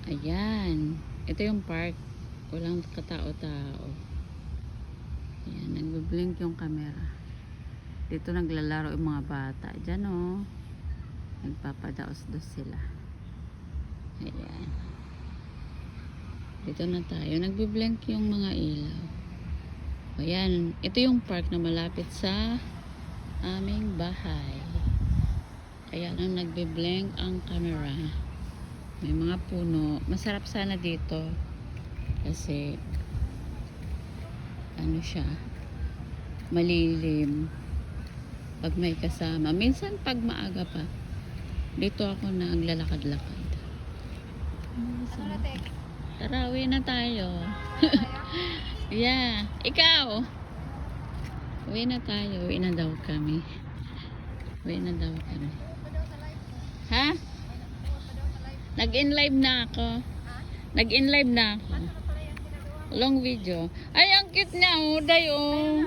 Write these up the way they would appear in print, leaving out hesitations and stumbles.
Ayan. Ito yung park. Walang katao-tao. Ayan. Nagbe-blink yung camera. Dito naglalaro yung mga bata. Diyan oh. Nagpapadaos-dos sila. Ayan. Dito na tayo. Nagbe-blink yung mga ilaw. Ayan. Ito yung park na malapit sa aming bahay. Kaya lang nagbe-blink ang camera. May mga puno. Masarap sana dito. Kasi ano siya, malilim. Pag may kasama. Minsan pag maaga pa, dito ako naglalakad-lakad. Tara, uwi na tayo. Yeah. Ikaw? Uwi na tayo. Uwi na daw kami. Uwi na daw kami. Ha? Nag-in-live na ako. Nag-in-live na ako. Long video. Ay, ang cute niya. Oh, day, oh.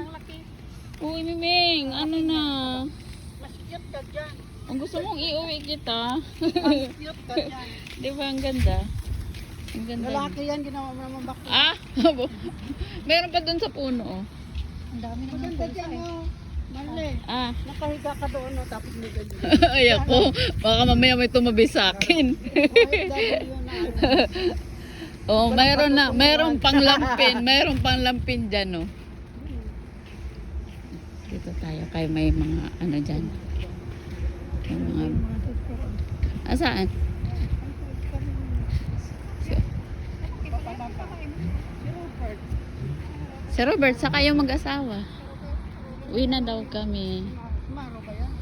Uy, Miming. Ano na? Mas cute ka dyan. Ang gusto mong iuwi kita. Mas cute ka dyan. Di ba ang ganda? Ang ganda. Lalaki yan, ginawa mo naman bakit. Ah? Meron pa dun sa puno, oh. Ang dami naman maganda dyan, oh. Marle, Ah. nakahiga ka doon, oh, tapos may ganyan. Ay, ako. Baka mamaya may tumabi sa akin. Oh, mayroon pang lampin. Mayroon pang lampin dyan, oh. Dito tayo kay may mga ano dyan. May mga... Asaan? Si Robert, saka yung mag-asawa. Uwi na daw kami. Maro ba yan?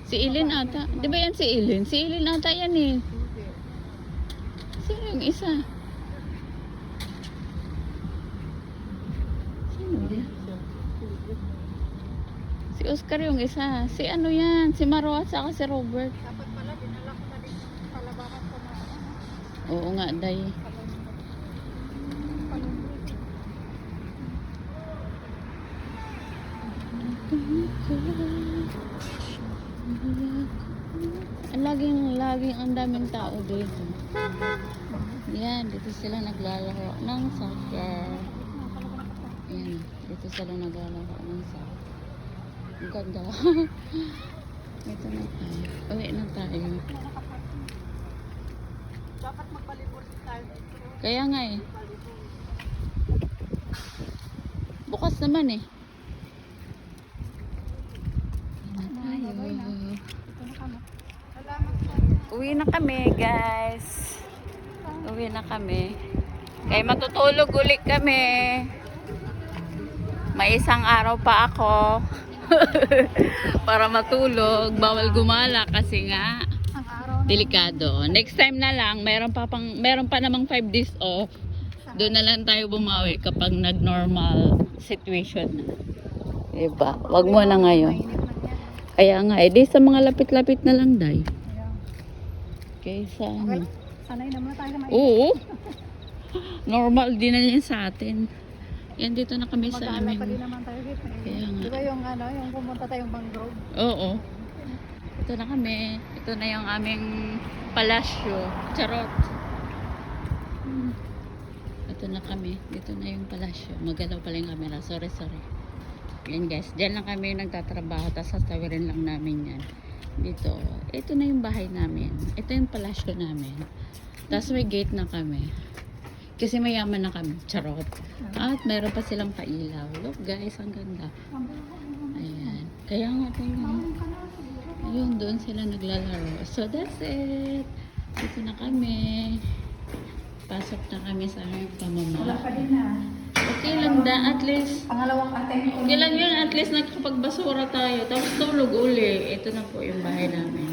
Si Ilin ata. Di ba yan si Ilin? Si Ilin ata yan eh. Sino yung isa? Sino yan? Si Oscar yung isa. Si ano yan? Si Maro at saka si Robert. Dapat pala, dinala ko na din palabakan ko na. Oo nga, day. Laging ang daming tao dito. Yan, dito sila naglalaro ng soccer. Yan, dito sila naglalaro ng soccer. Ang ganda. Ito na tayo. Uwi na tayo. Dapat magbalibor tayo dito. Kaya nga eh. Bukas naman eh. Uwi na kami, guys. Uwi na kami. Kaya matutulog ulit kami. May isang araw pa ako. Para matulog. Bawal gumala kasi nga Ang araw na. delikado. Next time na lang, meron pa namang 5 days off. Doon na lang tayo bumawi kapag nag-normal situation na. Diba? Wag mo na ngayon. Mainit na yan. Kaya nga, di sa mga lapit-lapit na lang, day. Ayan. Kaysa Okay. ano. Sanay naman tayo na mainit. Oo. Normal din na yan sa atin. Yan, dito na kami sa Mag-aalala pa din aming... naman tayo dito. Kaya nga. Di ba yung ano, yung pumunta tayong Mangrove? Oo. Ito na kami. Ito na yung aming palasyo. Charot. Ito na kami. Dito na yung palasyo. Magalaw pala yung camera. Sorry. Yan guys. Diyan lang kami nagtatrabaho. Tapos sasawirin lang namin yan. Dito. Ito na yung bahay namin. Ito yung palasyo namin. Tapos may gate na kami. Kasi mayaman na kami. Charot. At meron pa silang pailaw. Look guys. Ang ganda. Ayan. Kaya nga tingnan. Ayun. Doon sila naglalaro. So that's it. Dito na kami. Pasok na kami sa aming pamamahay. Pa din na. Okay lang da, at least. Pangalawang attempt ko. Okay lang yun, at least nagkapagbasura tayo. Tapos tulog uli. Ito na po yung bahay namin.